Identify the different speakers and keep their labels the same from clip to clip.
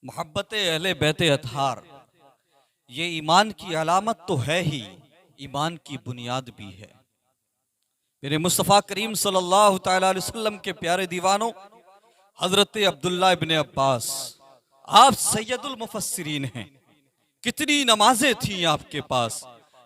Speaker 1: محبت اہل بیت اطہار یہ ایمان کی علامت تو ہے ہی، ایمان کی بنیاد بھی ہے۔ میرے مصطفیٰ کریم صلی اللہ تعالیٰ علیہ وسلم کے پیارے دیوانوں، حضرت عبداللہ ابن عباس آپ سید المفسرین ہیں۔ کتنی نمازیں تھیں آپ کے پاس،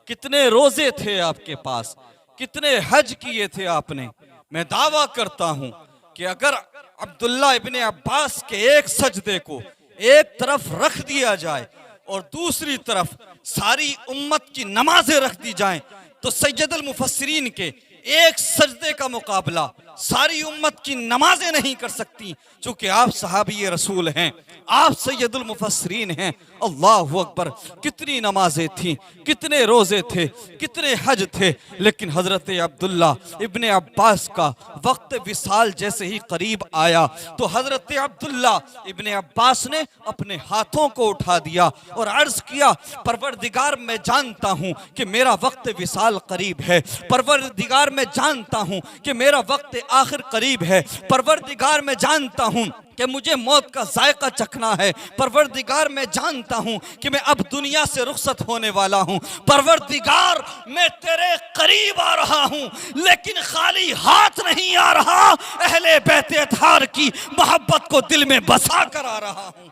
Speaker 1: کتنے روزے تھے آپ کے پاس، کتنے حج کیے تھے آپ نے۔ میں دعویٰ کرتا ہوں کہ اگر عبداللہ ابن عباس کے ایک سجدے کو ایک طرف رکھ دیا جائے اور دوسری طرف ساری امت کی نمازیں رکھ دی جائیں تو سید المفسرین کے ایک سجدے کا مقابلہ ساری امت کی نمازیں نہیں کر سکتی، چونکہ آپ صحابی رسول ہیں، آپ سید المفسرین ہیں۔ اللہ اکبر، کتنی نمازیں تھیں، کتنے روزے تھے، کتنے حج تھے، لیکن حضرت عبداللہ ابن عباس کا وقت وصال جیسے ہی قریب آیا تو حضرت عبداللہ ابن عباس نے اپنے ہاتھوں کو اٹھا دیا اور عرض کیا، پروردگار میں جانتا ہوں کہ میرا وقت وصال قریب ہے، پروردگار میں جانتا ہوں کہ میرا وقت آخر قریب ہے، پروردگار میں جانتا ہوں کہ مجھے موت کا ذائقہ چکھنا ہے، پروردگار میں جانتا ہوں کہ میں اب دنیا سے رخصت ہونے والا ہوں، پروردگار میں تیرے قریب آ رہا ہوں لیکن خالی ہاتھ نہیں آ رہا، اہل بیت اطہار کی محبت کو دل میں بسا کر آ رہا ہوں۔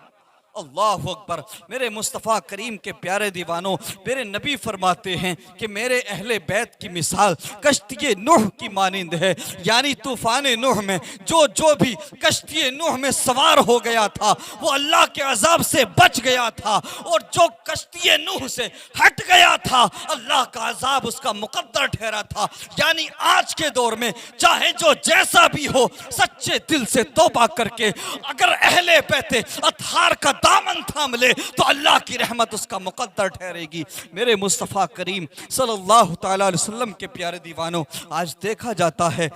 Speaker 1: اللہ اکبر، میرے مصطفیٰ کریم کے پیارے دیوانوں، میرے نبی فرماتے ہیں کہ میرے اہل بیت کی مثال کشتی نوح کی مانند ہے، یعنی طوفان نوح میں جو بھی کشتی نوح میں سوار ہو گیا تھا وہ اللہ کے عذاب سے بچ گیا تھا، اور جو کشتی نوح سے ہٹ گیا تھا اللہ کا عذاب اس کا مقدر ٹھہرا تھا۔ یعنی آج کے دور میں چاہے جو جیسا بھی ہو، سچے دل سے توبہ کر کے اگر اہل بیت اطہار کا دامن تھام لے تو اللہ کی رحمت اس کا مقدر ٹھہرے گی۔ میرے مصطفیٰ کریم صلی اللہ تعالیٰ علیہ وسلم کے پیارے دیوانوں، آج دیکھا جاتا ہے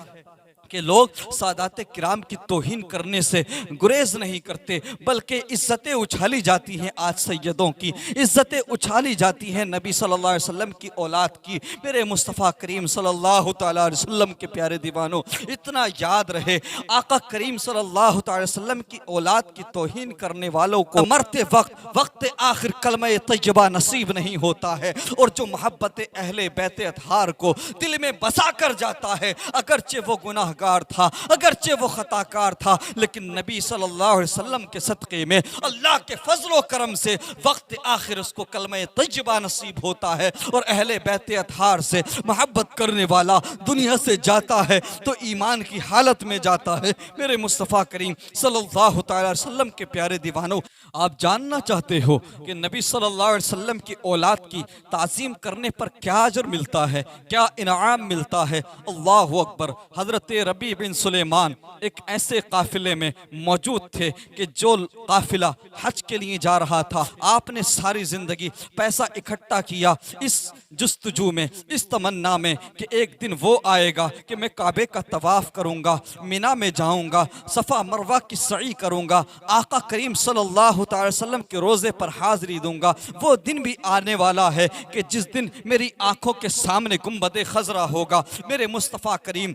Speaker 1: کہ لوگ سادات کرام کی توہین کرنے سے گریز نہیں کرتے، بلکہ عزتیں اچھالی جاتی ہیں، آج سیدوں کی عزتیں اچھالی جاتی ہیں، نبی صلی اللہ علیہ وسلم کی اولاد کی۔ میرے مصطفیٰ کریم صلی اللہ تعالیٰ علیہ وسلم کے پیارے دیوانوں، اتنا یاد رہے، آقا کریم صلی اللہ تعالیٰ علیہ وسلم کی اولاد کی توہین کرنے والوں کو مرتے وقت آخر کلمہ طیبہ نصیب نہیں ہوتا ہے، اور جو محبت اہل بیت اطہار کو دل میں بسا کر جاتا ہے، اگرچہ وہ گناہ تھا، اگرچہ وہ خطا کار تھا، لیکن نبی صلی اللہ علیہ وسلم کے صدقے میں اللہ کے فضل و کرم سے وقت آخر اس کو کلمہ طیبہ نصیب ہوتا ہے، اور اہل بیت اطہار سے محبت کرنے والا دنیا سے جاتا ہے تو ایمان کی حالت میں جاتا ہے۔ میرے مصطفیٰ کریم صلی اللہ تعالی علیہ وسلم کے پیارے دیوانوں، آپ جاننا چاہتے ہو کہ نبی صلی اللہ علیہ وسلم کی اولاد کی تعظیم کرنے پر کیا اجر ملتا ہے، کیا انعام ملتا ہے؟ اللہ اکبر، حضرت ربیع بن سلیمان ایک ایسے قافلے میں موجود تھے کہ جو قافلہ حج کے لیے جا رہا تھا، آپ نے ساری زندگی پیسہ اکٹھا کیا اس جستجو میں، اس تمنا میں کہ ایک دن وہ آئے گا کہ میں کعبے کا طواف کروں گا، مینا میں جاؤں گا، صفا مروہ کی سعی کروں گا، آقا کریم صلی اللہ تعالی وسلم کے روزے پر حاضری دوں گا۔ وہ دن بھی آنے والا ہے کہ جس دن میری آنکھوں کے سامنے گنبد خضرا ہوگا۔ میرے مصطفیٰ کریم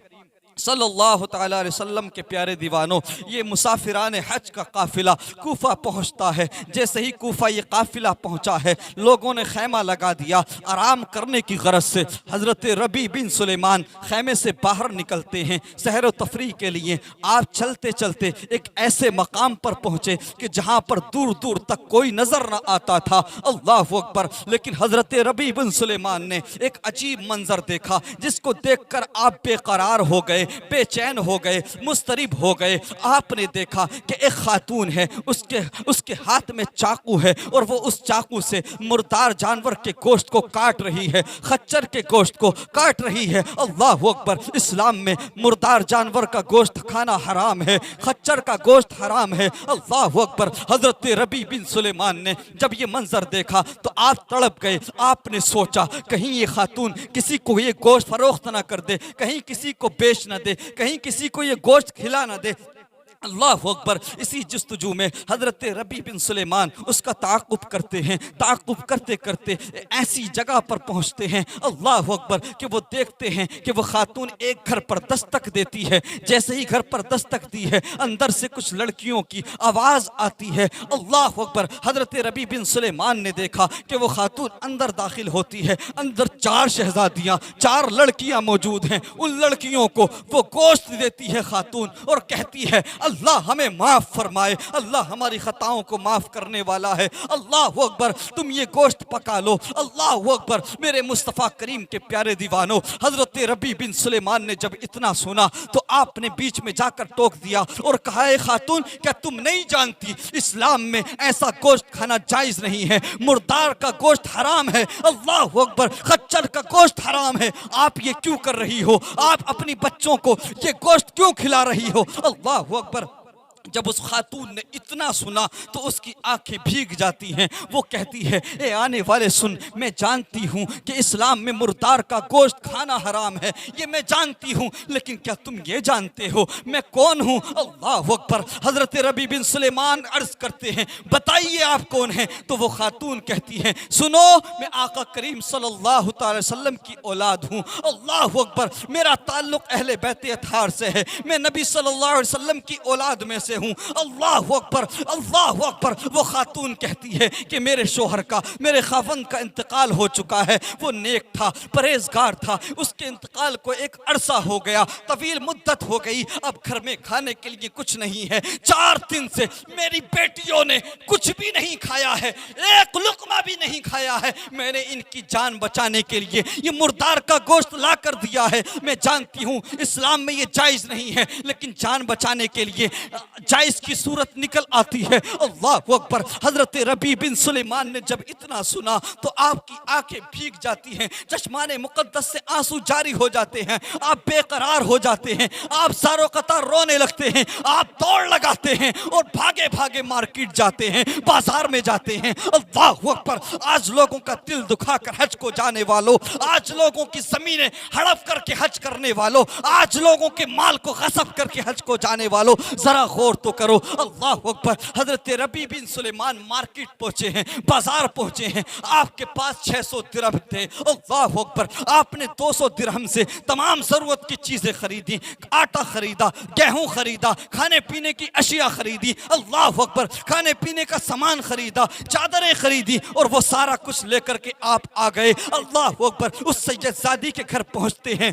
Speaker 1: صلی اللہ تعالیٰ علیہ وسلم کے پیارے دیوانوں، یہ مسافران حج کا قافلہ کوفہ پہنچتا ہے۔ جیسے ہی کوفہ یہ قافلہ پہنچا ہے، لوگوں نے خیمہ لگا دیا آرام کرنے کی غرض سے۔ حضرت ربیع بن سلیمان خیمے سے باہر نکلتے ہیں سحر و تفریح کے لیے۔ آپ چلتے چلتے ایک ایسے مقام پر پہنچے کہ جہاں پر دور دور تک کوئی نظر نہ آتا تھا۔ اللہ اکبر، لیکن حضرت ربیع بن سلیمان نے ایک عجیب منظر دیکھا جس کو دیکھ کر آپ بے قرار ہو گئے، بے چین ہو گئے، مضطرب ہو گئے۔ آپ نے دیکھا کہ ایک خاتون ہے، اس کے ہاتھ میں چاقو ہے، اور وہ اس چاقو سے مردار جانور کے گوشت کو کاٹ رہی ہے، خچر کے گوشت کو کاٹ رہی ہے۔ اللہ اکبر، اسلام میں مردار جانور کا گوشت کھانا حرام ہے، خچر کا گوشت حرام ہے۔ اللہ اکبر، حضرت ربیع بن سلیمان نے جب یہ منظر دیکھا تو آپ تڑپ گئے۔ آپ نے سوچا کہیں یہ خاتون کسی کو یہ گوشت فروخت نہ کر دے، کہیں کسی کو بیچ نہ دے، کہیں کسی کو یہ گوشت کھلا نہ دے۔ اللہ اکبر۔ اسی جستجو میں حضرت ربیع بن سلیمان اس کا تعاقب کرتے ہیں، تعاقب کرتے کرتے ایسی جگہ پر پہنچتے ہیں اللہ اکبر کہ وہ دیکھتے ہیں کہ وہ خاتون ایک گھر پر دستک دیتی ہے۔ جیسے ہی گھر پر دستک دی ہے اندر سے کچھ لڑکیوں کی آواز آتی ہے اللہ اکبر۔ حضرت ربیع بن سلیمان نے دیکھا کہ وہ خاتون اندر داخل ہوتی ہے، اندر 4 شہزادیاں، 4 لڑکیاں موجود ہیں۔ ان لڑکیوں کو وہ گوشت دیتی ہے خاتون اور کہتی ہے اللہ ہمیں معاف فرمائے، اللہ ہماری خطاؤں کو معاف کرنے والا ہے، اللہ اکبر تم یہ گوشت پکا لو۔ اللہ اکبر۔ میرے مصطفیٰ کریم کے پیارے دیوانوں، حضرت ربیع بن سلیمان نے جب اتنا سنا تو آپ نے بیچ میں جا کر ٹوک دیا اور کہا اے خاتون کیا تم نہیں جانتی اسلام میں ایسا گوشت کھانا جائز نہیں ہے، مردار کا گوشت حرام ہے، اللہ اکبر خچر کا گوشت حرام ہے، آپ یہ کیوں کر رہی ہو، آپ اپنی بچوں کو یہ گوشت کیوں کھلا رہی ہو؟ اللہ اکبر۔ جب اس خاتون نے اتنا سنا تو اس کی آنکھیں بھیگ جاتی ہیں، وہ کہتی ہے اے آنے والے سن، میں جانتی ہوں کہ اسلام میں مردار کا گوشت کھانا حرام ہے، یہ میں جانتی ہوں، لیکن کیا تم یہ جانتے ہو میں کون ہوں؟ اللہ اکبر۔ حضرت ربیع بن سلیمان عرض کرتے ہیں بتائیے آپ کون ہیں؟ تو وہ خاتون کہتی ہیں سنو میں آقا کریم صلی اللہ تعالی وسلم کی اولاد ہوں، اللہ اکبر میرا تعلق اہل بیت اطہار سے ہے، میں نبی صلی اللہ علیہ وسلم کی اولاد میں سے ہوں، اللہ اکبر اللہ اکبر۔ وہ خاتون کہتی ہے کہ میرے شوہر کا، میرے خاوند کا انتقال ہو چکا ہے، وہ نیک تھا، پرہیزگار تھا، اس کے انتقال کو ایک عرصہ ہو گیا، طویل مدت ہو گئی، اب گھر میں کھانے کے لیے کچھ نہیں ہے، 4 دن سے میری بیٹیوں نے کچھ بھی نہیں کھایا ہے، ایک لقمہ بھی نہیں کھایا ہے، میں نے ان کی جان بچانے کے لیے یہ مردار کا گوشت لا کر دیا ہے، میں جانتی ہوں اسلام میں یہ جائز نہیں ہے، لیکن جان بچانے کے لیے جائز کی صورت نکل آتی ہے، اللہ اکبر۔ حضرت ربیع بن سلیمان نے جب اتنا سنا تو آپ کی آنکھیں بھیگ جاتی ہیں، چشمان مقدس سے آنسو جاری ہو جاتے ہیں، آپ بے قرار ہو جاتے ہیں، آپ زارو قطار رونے لگتے ہیں، آپ دوڑ لگاتے ہیں اور بھاگے بھاگے مارکیٹ جاتے ہیں، بازار میں جاتے ہیں، اللہ اکبر۔ آج لوگوں کا دل دکھا کر حج کو جانے والوں، آج لوگوں کی زمینیں ہڑپ کر کے حج کرنے والوں، آج لوگوں کے مال کو غصب کر کے حج کو جانے والوں، ذرا غور تو کرو، اللہ اکبر۔ حضرت ربیع بن سلیمان مارکیٹ پہنچے ہیں، بازار پہنچے ہیں، آپ کے پاس 600 درہم تھے، اللہ اکبر۔ آپ نے 200 درہم سے تمام ضرورت کی چیزیں خریدی، آٹا خریدا، گیہوں خریدا، کھانے پینے کی اشیاء خریدی، اللہ اکبر، کھانے پینے کا سامان خریدا، چادریں خریدی، اور وہ سارا کچھ لے کر کے آپ آ گئے، اللہ اکبر۔ اس سید زادی کے گھر پہنچتے ہیں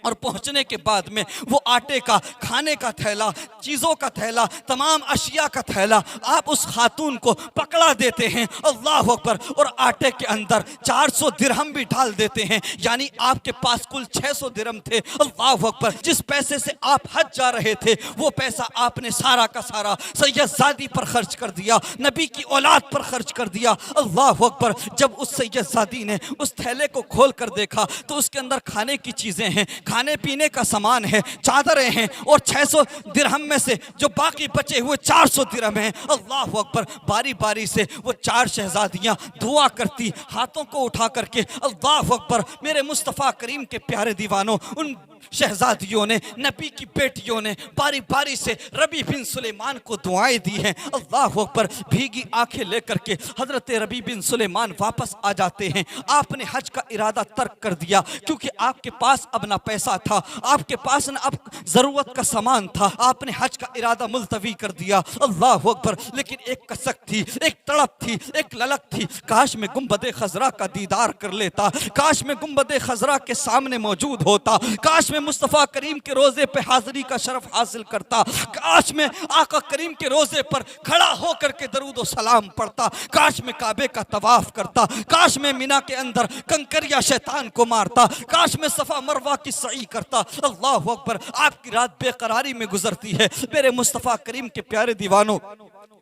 Speaker 1: اور پہنچنے کے بعد میں وہ آٹے کا، کھانے کا تھیلا، چیزوں کا تھیلا، تمام اشیاء کا تھیلا آپ اس خاتون کو پکڑا دیتے ہیں، اللہ اکبر، اور آٹے کے اندر 400 درہم بھی ڈال دیتے ہیں، یعنی آپ کے پاس کل 600 درہم تھے، اللہ اکبر۔ جس پیسے سے آپ حج جا رہے تھے وہ پیسہ آپ نے سارا کا سارا سید زادی پر خرچ کر دیا، نبی کی اولاد پر خرچ کر دیا، اللہ اکبر۔ جب اس سید زادی نے اس تھیلے کو کھول کر دیکھا تو اس کے اندر کھانے کی چیزیں ہیں، کھانے پینے کا سامان ہے، چادریں ہیں، اور 600 درہم میں سے جو باقی بچے ہوئے 400 درہم ہیں، اللہ اکبر۔ باری باری سے وہ 4 شہزادیاں دعا کرتی، ہاتھوں کو اٹھا کر کے اللہ اکبر۔ میرے مصطفیٰ کریم کے پیارے دیوانوں، ان شہزادیوں نے، نبی کی بیٹیوں نے باری باری سے ربیع بن سلیمان کو دعائیں دی ہیں، اللہ اکبر۔ بھیگی آنکھیں لے کر کے حضرت ربیع بن سلیمان واپس آ جاتے ہیں، آپ نے حج کا ارادہ ترک کر دیا، کیونکہ آپ کے پاس اب نہ پیسہ تھا، آپ کے پاس نہ اب ضرورت کا سامان تھا، آپ نے حج کا ارادہ ملتوی کر دیا، اللہ اکبر۔ لیکن ایک کسک تھی، ایک تڑپ تھی، ایک للک تھی، کاش میں گنبد خضرا کا دیدار کر لیتا، کاش میں گنبد خضرا کے سامنے موجود ہوتا، کاش میں مصطفیٰ کریم کے روزے پہ حاضری کا شرف حاصل کرتا، کاش میں آقا کریم کے روزے پر کھڑا ہو کر کے درود و سلام پڑھتا، کاش میں کعبے کا طواف کرتا، کاش میں مینا کے اندر کنکریا شیطان کو مارتا، کاش میں صفا مروہ کی سعی کرتا، اللہ اکبر۔ آپ کی رات بے قراری میں گزرتی ہے، میرے مصطفیٰ کریم کے پیارے دیوانوں،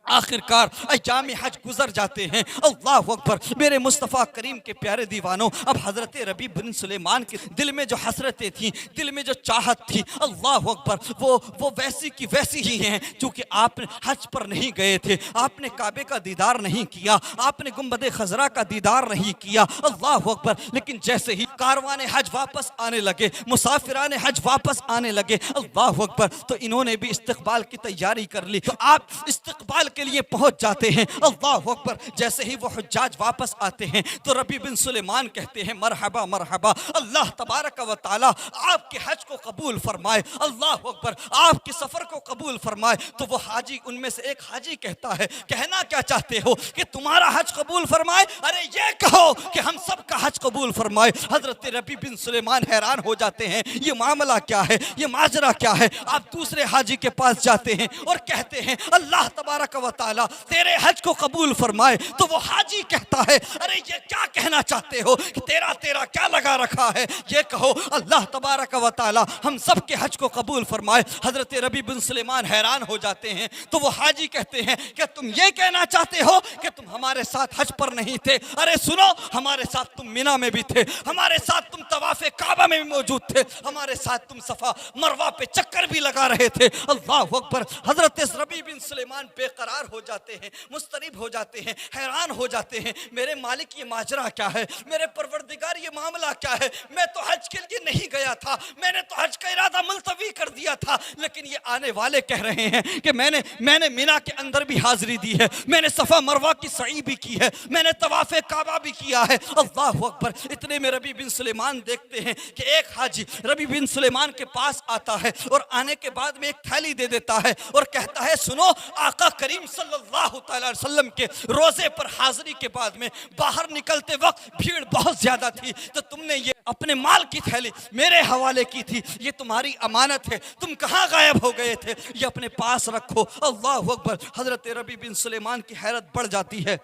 Speaker 1: آخر کار ایام حج گزر جاتے ہیں. اللہ اکبر. میرے مصطفیٰ کریم کے پیارے دیوانوں، اب حضرت ربیع بن سلیمان کے دل میں جو حسرتیں تھیں، دل میں جو چاہت تھی، اللہ اکبر، وہ ویسی کی ویسی ہی ہیں. چونکہ آپ حج پر نہیں گئے تھے، آپ نے کعبے کا دیدار نہیں کیا، آپ نے گنبد خضرا کا دیدار نہیں کیا. اللہ اکبر. لیکن جیسے ہی کاروان حج واپس آنے لگے، مسافران حج واپس آنے لگے، اللہ اکبر، تو انہوں نے بھی استقبال کی تیاری کر لی. تو آپ استقبال کے لیے پہنچ جاتے ہیں. اللہ اکبر. جیسے ہی وہ حجاج واپس آتے ہیں تو ربیع بن سلیمان کہتے ہیں مرحبا مرحبا، اللہ تبارک و تعالی آپ کے حج کو قبول فرمائے. اللہ اکبر. آپ کے سفر کو قبول فرمائے. تو وہ حاجی، ان میں سے ایک حاجی کہتا ہے کہنا کیا چاہتے ہو؟ کہ تمہارا حج قبول فرمائے؟ ارے یہ کہو کہ ہم سب کا حج قبول فرمائے. حضرت ربیع بن سلیمان حیران ہو جاتے ہیں، یہ معاملہ کیا ہے، یہ ماجرا کیا ہے؟ آپ دوسرے حاجی کے پاس جاتے ہیں اور کہتے ہیں اللہ تبارک و تعالی تیرے حج کو قبول فرمائے. تو وہ حاجی کہتا ہے ارے یہ کیا کہنا چاہتے ہو کہ تیرا کیا لگا رکھا ہے؟ یہ کہو اللہ تبارک و تعالی ہم سب کے حج کو قبول فرمائے. حضرت ربیع بن سلیمان حیران ہو جاتے ہیں. تو وہ حاجی کہتے ہیں کہ تم یہ کہنا چاہتے ہو کہ تم ہمارے ساتھ حج پر نہیں تھے؟ ارے سنو، ہمارے ساتھ تم مینا میں بھی تھے، ہمارے ساتھ تم طواف کعبہ میں بھی موجود تھے، ہمارے ساتھ تم صفا مروہ پہ چکر بھی لگا رہے تھے. اللہ اکبر. حضرت ربیع بن سلیمان بے قرار ہو جاتے ہیں، مضطرب ہو جاتے ہیں، حیران ہو جاتے ہیں. میرے مالک یہ ماجرا کیا ہے؟ میرے پروردگار یہ معاملہ کیا ہے؟ میں تو حج کے لیے نہیں گیا تھا، میں نے تو حج کا ارادہ ملتوی کر دیا تھا، لیکن یہ آنے والے کہہ رہے ہیں کہ میں نے مینا کے اندر بھی حاضری دی ہے، میں نے صفا مروہ کی سعی بھی کی ہے، میں نے طواف کعبہ بھی کیا ہے. اللہ اکبر. اتنے میں ربیع بن سلیمان دیکھتے ہیں کہ ایک حاجی ربیع بن سلیمان کے پاس آتا ہے اور آنے کے بعد میں ایک تھیلی دے دیتا ہے اور کہتا ہے سنو، آقا کریم صلی اللہ تعالی علیہ وسلم کے روزے پر حاضری کے بعد میں باہر نکلتے وقت بھیڑ بہت زیادہ تھی، تو تم نے یہ اپنے مال کی تھیلی میرے حوالے کی تھی، یہ تمہاری امانت ہے، تم کہاں غائب ہو گئے تھے؟ یہ اپنے پاس رکھو. اللہ اکبر. حضرت ربیع بن سلیمان کی حیرت بڑھ جاتی ہے.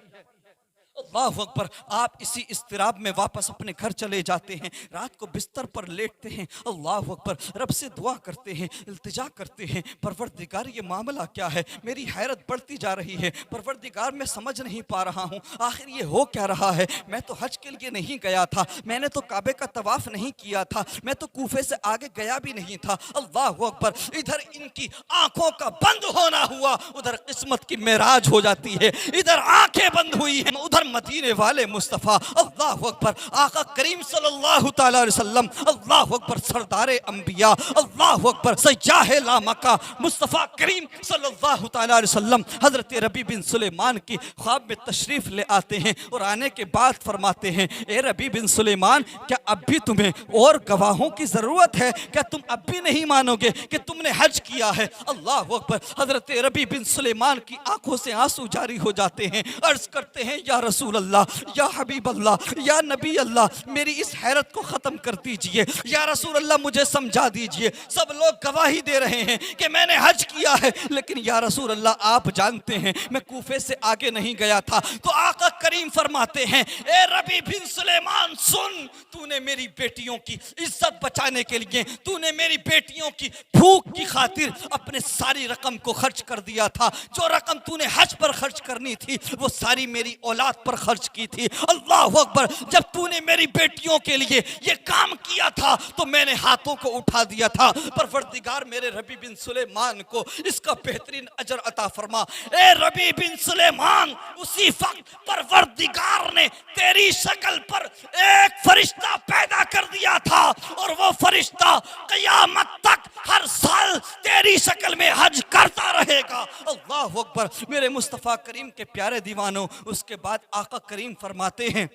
Speaker 1: اللہ اکبر. آپ اسی اضطراب میں واپس اپنے گھر چلے جاتے ہیں، رات کو بستر پر لیٹتے ہیں. اللہ اکبر. رب سے دعا کرتے ہیں، التجا کرتے ہیں پروردگار یہ معاملہ کیا ہے؟ میری حیرت بڑھتی جا رہی ہے، پروردگار میں سمجھ نہیں پا رہا ہوں آخر یہ ہو کیا رہا ہے. میں تو حج کے لیے نہیں گیا تھا، میں نے تو کعبے کا طواف نہیں کیا تھا، میں تو کوفے سے آگے گیا بھی نہیں تھا. اللہ اکبر. ادھر ان کی آنکھوں کا بند ہونا ہوا، ادھر قسمت کی معراج ہو جاتی ہے، ادھر آنکھیں بند ہوئی ہیں، ادھر مدینے والے مصطفیٰ اللہ اکبر آقا کریم صلی اللہ تعالی علیہ وسلم اللہ اکبر سردار انبیاء اللہ اکبر سیاح لا مکہ مصطفیٰ کریم صلی اللہ تعالی علیہ وسلم حضرت ربیع بن سلیمان کی خواب میں تشریف لے آتے ہیں اور آنے کے بعد فرماتے ہیں اے ربیع بن سلیمان کیا اب بھی تمہیں اور گواہوں کی ضرورت ہے؟ کیا تم اب بھی نہیں مانو گے کہ تم نے حج کیا ہے؟ اللہ اکبر. حضرت ربیع بن سلیمان کی آنکھوں سے آنسو جاری ہو جاتے ہیں، عرض کرتے ہیں یا رسول اللہ، یا حبیب اللہ، یا نبی اللہ، میری اس حیرت کو ختم کر دیجئے. یا رسول اللہ مجھے سمجھا دیجئے، سب لوگ گواہی دے رہے ہیں کہ میں نے حج کیا ہے، لیکن یا رسول اللہ آپ جانتے ہیں میں کوفے سے آگے نہیں گیا تھا. تو آقا کریم فرماتے ہیں اے ربیع بن سلیمان سن، تو نے میری بیٹیوں کی عزت بچانے کے لیے، تو نے میری بیٹیوں کی بھوک کی خاطر اپنے ساری رقم کو خرچ کر دیا تھا. جو رقم تو نے حج پر خرچ کرنی تھی وہ ساری میری اولاد پر خرچ کی تھی. اللہ اکبر. جب تو نے میری بیٹیوں کے لیے یہ کام کیا تھا تو میں نے ہاتھوں کو اٹھا دیا تھا. پروردگار میرے ربیع بن سلیمان کو اس کا بہترین اجر عطا فرما. اے ربیع بن سلیمان اسی وقت پروردگار نے تیری شکل پر ایک فرشتہ پیدا کر دیا تھا اور وہ فرشتہ قیامت تک ہر سال تیری شکل میں حج کرتا رہے گا. اللہ اکبر. میرے مصطفیٰ کریم کے پیارے دیوانوں اس کے بعد آقا کریم فرماتے ہیں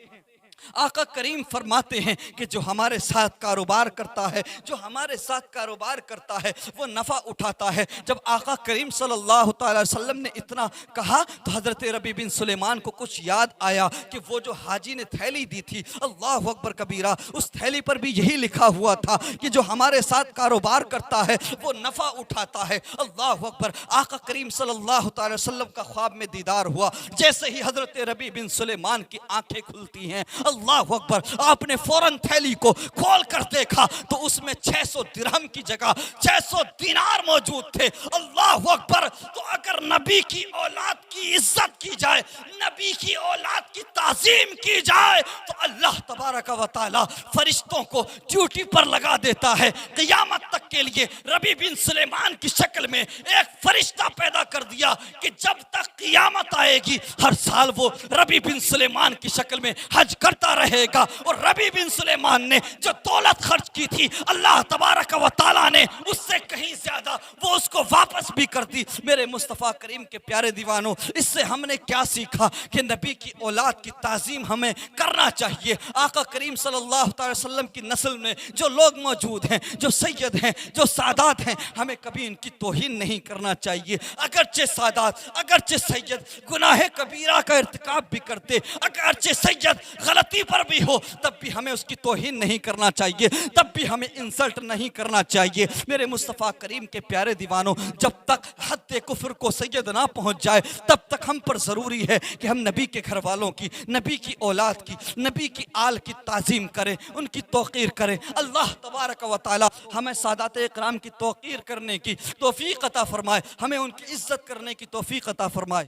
Speaker 1: آقا کریم فرماتے ہیں کہ جو ہمارے ساتھ کاروبار کرتا ہے، جو ہمارے ساتھ کاروبار کرتا ہے وہ نفع اٹھاتا ہے. جب آقا کریم صلی اللہ تعالی وسلم نے اتنا کہا تو حضرت ربیع بن سلیمان کو کچھ یاد آیا کہ وہ جو حاجی نے تھیلی دی تھی اللہ اکبر کبیرہ، اس تھیلی پر بھی یہی لکھا ہوا تھا کہ جو ہمارے ساتھ کاروبار کرتا ہے وہ نفع اٹھاتا ہے. اللہ اکبر. آقا کریم صلی اللہ تعالی وسلم کا خواب میں دیدار ہوا. جیسے ہی حضرت ربیع بن سلیمان کی آنکھیں کھلتی ہیں اللہ اکبر، آپ نے فوراً تھیلی کو کھول کر دیکھا تو اس میں 600 درہم کی جگہ 600 دینار موجود تھے۔ اللہ اکبر۔ تو اگر نبی کی اولاد کی عزت کی جائے، نبی کی اولاد کی تعظیم کی جائے، تو اللہ تبارک و تعالی فرشتوں کو ڈیوٹی پر لگا دیتا ہے۔ قیامت تک کے لیے ربیع بن سلیمان کی شکل میں ایک فرشتہ پیدا کر دیا کہ جب تک قیامت آئے گی ہر سال وہ ربیع بن سلیمان کی شکل میں حج کرتا رہے گا۔ اور ربیع بن سلیمان نے جو دولت خرچ کی تھی اللہ تبارک و تعالی نے اس سے کہیں زیادہ وہ اس کو واپس بھی کر دی۔ میرے مصطفیٰ کریم کے پیارے دیوانوں، اس سے ہم نے کیا سیکھا کہ نبی کی اولاد کی تعظیم ہمیں کرنا چاہیے۔ آقا کریم صلی اللہ علیہ وسلم کی نسل میں جو لوگ موجود ہیں، جو سید ہیں، جو سادات ہیں، ہمیں کبھی ان کی توہین نہیں کرنا چاہیے۔ اگرچہ سادات، اگرچہ سید گناہ کبیرہ کا ارتکاب بھی کرتے، اگرچہ سید غلطی پر بھی ہو، تب بھی ہمیں اس کی توہین نہیں کرنا چاہیے، تب بھی ہمیں انسلٹ نہیں کرنا چاہیے۔ میرے مصطفیٰ کریم کے پیارے دیوانوں، جب تک حد کفر کو سید نہ پہنچ جائے تب تک ہم پر ضروری ہے کہ ہم نبی کے گھر والوں کی، نبی کی اولاد کی، نبی کی آل کی تعظیم کریں، ان کی توقیر کریں۔ اللہ تبارک و تعالی ہمیں سادات اکرام کی توقیر کرنے کی توفیق عطا فرمائے، ہمیں ان کی عزت کرنے کی توفیق عطا فرمائے۔